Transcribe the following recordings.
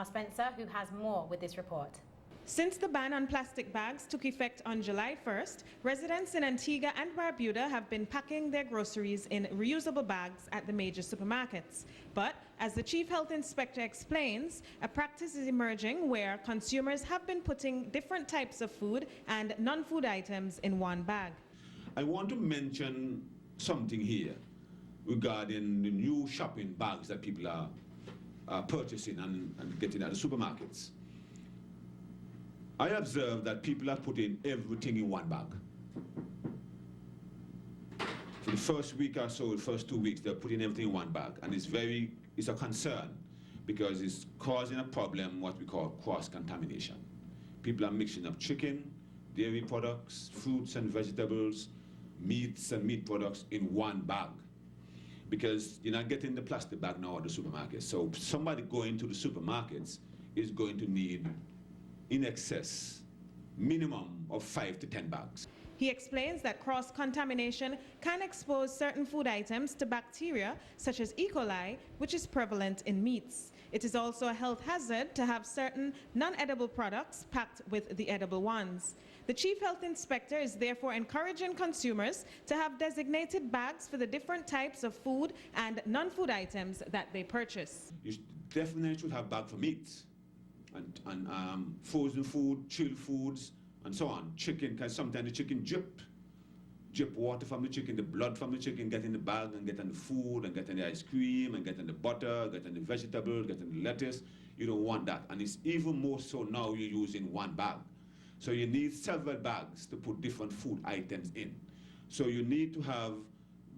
Spencer, who has more with this report. Since the ban on plastic bags took effect on July 1st, residents in Antigua and Barbuda have been packing their groceries in reusable bags at the major supermarkets. But as the Chief Health Inspector explains, a practice is emerging where consumers have been putting different types of food and non-food items in one bag. I want to mention something here regarding the new shopping bags that people are purchasing and getting at the supermarkets. I observe that people are putting everything in one bag. For the first week or so, the first 2 weeks, they're putting everything in one bag, and it's a concern because it's causing a problem, what we call cross-contamination. People are mixing up chicken, dairy products, fruits and vegetables, meats and meat products in one bag, because you're not getting the plastic bag now at the supermarket. So somebody going to the supermarkets is going to need in excess, minimum of 5 to 10 bags. He explains that cross-contamination can expose certain food items to bacteria such as E. coli, which is prevalent in meats. It is also a health hazard to have certain non-edible products packed with the edible ones. The Chief Health Inspector is therefore encouraging consumers to have designated bags for the different types of food and non-food items that they purchase. You definitely should have bags for meats and frozen food, chilled foods, and so on. Chicken, because sometimes the chicken drip water from the chicken, the blood from the chicken get in the bag and get on the food and get on the ice cream and get on the butter, get on the vegetables, get on the lettuce. You don't want that. And it's even more so now you're using one bag. So you need several bags to put different food items in. So you need to have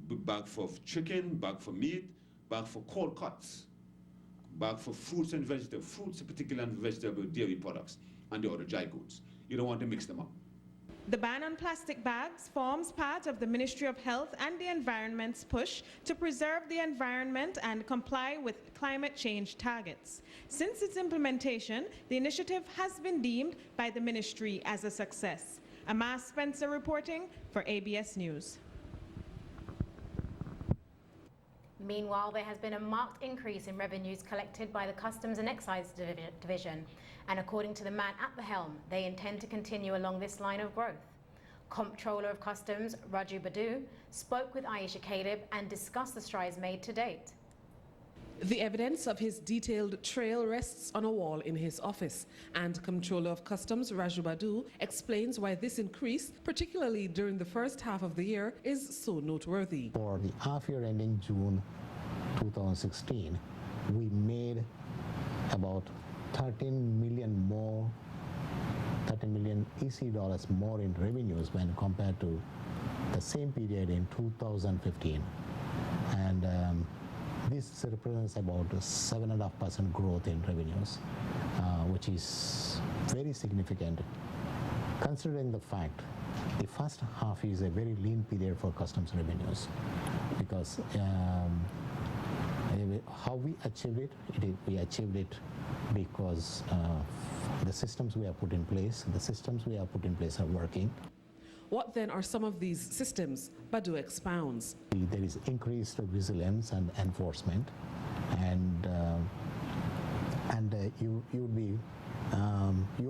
a bag for chicken, bag for meat, bag for cold cuts, bag for fruits and vegetables, fruits particularly and vegetable dairy products, and the other dry goods. You don't want to mix them up. The ban on plastic bags forms part of the Ministry of Health and the Environment's push to preserve the environment and comply with climate change targets. Since its implementation, the initiative has been deemed by the ministry as a success. Amar Spencer reporting for ABS News. Meanwhile, there has been a marked increase in revenues collected by the Customs and Excise Division, and according to the man at the helm, they intend to continue along this line of growth. Comptroller of Customs Raju Badu spoke with Aisha Caleb and discussed the strides made to date. The evidence of his detailed trail rests on a wall in his office, and Comptroller of Customs Raju Badu explains why this increase, particularly during the first half of the year, is so noteworthy. For the half year ending June 2016, we made about 13 million EC dollars more in revenues when compared to the same period in 2015. And this represents about a 7.5% growth in revenues, which is very significant considering the fact the first half is a very lean period for customs revenues, because how we achieved it, we achieved it because the systems we have put in place, are working. What then are some of these systems? Badu expounds. There is increased vigilance and enforcement, and you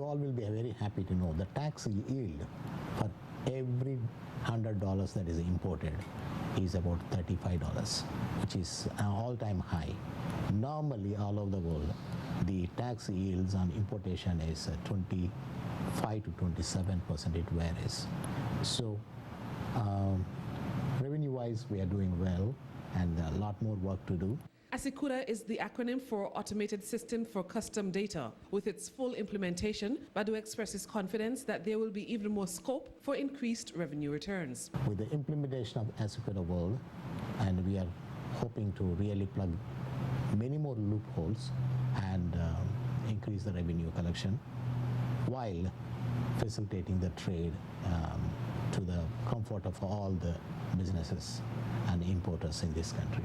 all will be very happy to know the tax yield for every $100 that is imported is about $35, which is an all-time high. Normally, all over the world, the tax yields on importation is 25 to 27%. It varies. So, revenue-wise, we are doing well, and a lot more work to do. ASICUDA is the acronym for Automated System for Custom Data. With its full implementation, Badu expresses confidence that there will be even more scope for increased revenue returns. With the implementation of ASICUDA World, and we are hoping to really plug many more loopholes and increase the revenue collection while facilitating the trade to the comfort of all the businesses and importers in this country.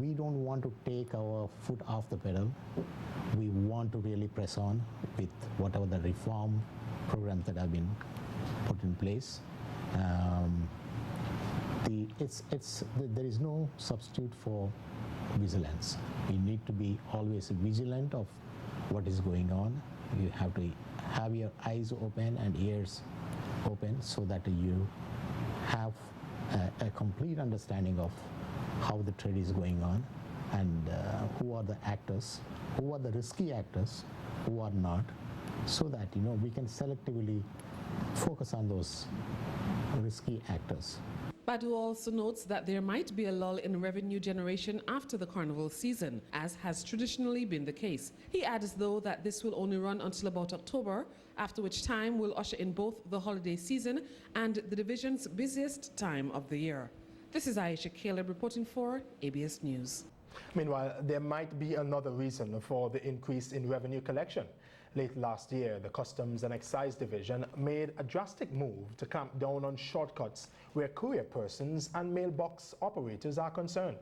We don't want to take our foot off the pedal. We want to really press on with whatever the reform programs that have been put in place. There is no substitute for vigilance. We need to be always vigilant of what is going on. You have to have your eyes open and ears open so that you have a complete understanding of how the trade is going on and who are the actors, who are the risky actors, who are not, so that we can selectively focus on those risky actors. Badu also notes that there might be a lull in revenue generation after the carnival season, as has traditionally been the case. He adds, though, that this will only run until about October, after which time will usher in both the holiday season and the division's busiest time of the year. This is Aisha Caleb reporting for ABS News. Meanwhile, there might be another reason for the increase in revenue collection. Late last year, the Customs and Excise Division made a drastic move to clamp down on shortcuts where courier persons and mailbox operators are concerned.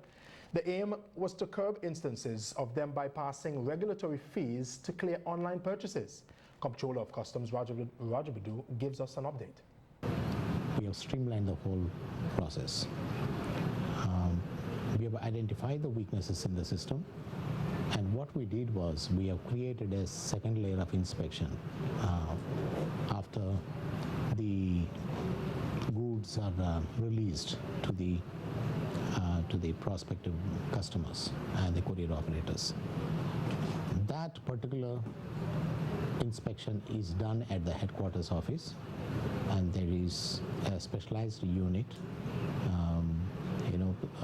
The aim was to curb instances of them bypassing regulatory fees to clear online purchases. Comptroller of Customs Rajah Badu gives us an update. We have streamlined the whole process. We have identified the weaknesses in the system, and what we did was we have created a second layer of inspection after the goods are released to the prospective customers and the courier operators. That particular inspection is done at the headquarters office, and there is a specialized unit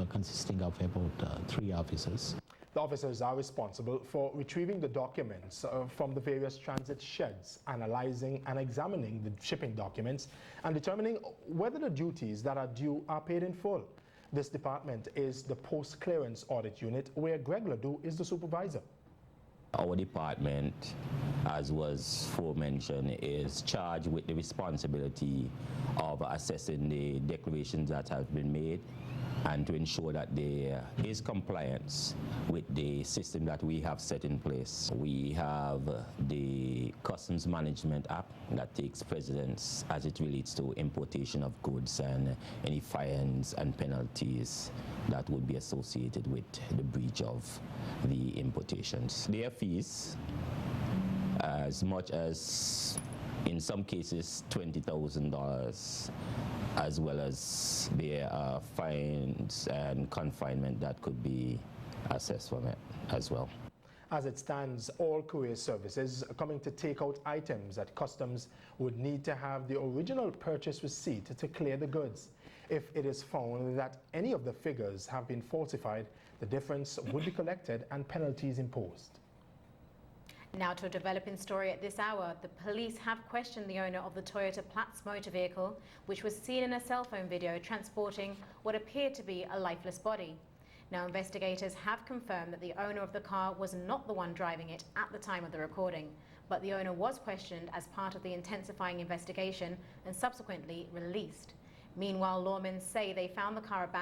consisting of about 3 officers. The officers are responsible for retrieving the documents from the various transit sheds, analyzing and examining the shipping documents, and determining whether the duties that are due are paid in full. This department is the post-clearance audit unit, where Greg Ledoux is the supervisor. Our department, as was forementioned, is charged with the responsibility of assessing the declarations that have been made and to ensure that there is compliance with the system that we have set in place. We have the Customs Management app that takes precedence as it relates to importation of goods and any fines and penalties that would be associated with the breach of the importations. There are fees as much as, in some cases, $20,000, as well as there are fines and confinement that could be assessed from it as well. As it stands, all courier services coming to take out items at Customs would need to have the original purchase receipt to clear the goods. If it is found that any of the figures have been falsified, the difference would be collected and penalties imposed. Now to a developing story at this hour. The police have questioned the owner of the Toyota Platts motor vehicle, which was seen in a cell phone video transporting what appeared to be a lifeless body. Now, investigators have confirmed that the owner of the car was not the one driving it at the time of the recording, but the owner was questioned as part of the intensifying investigation and subsequently released. Meanwhile, lawmen say they found the car abandoned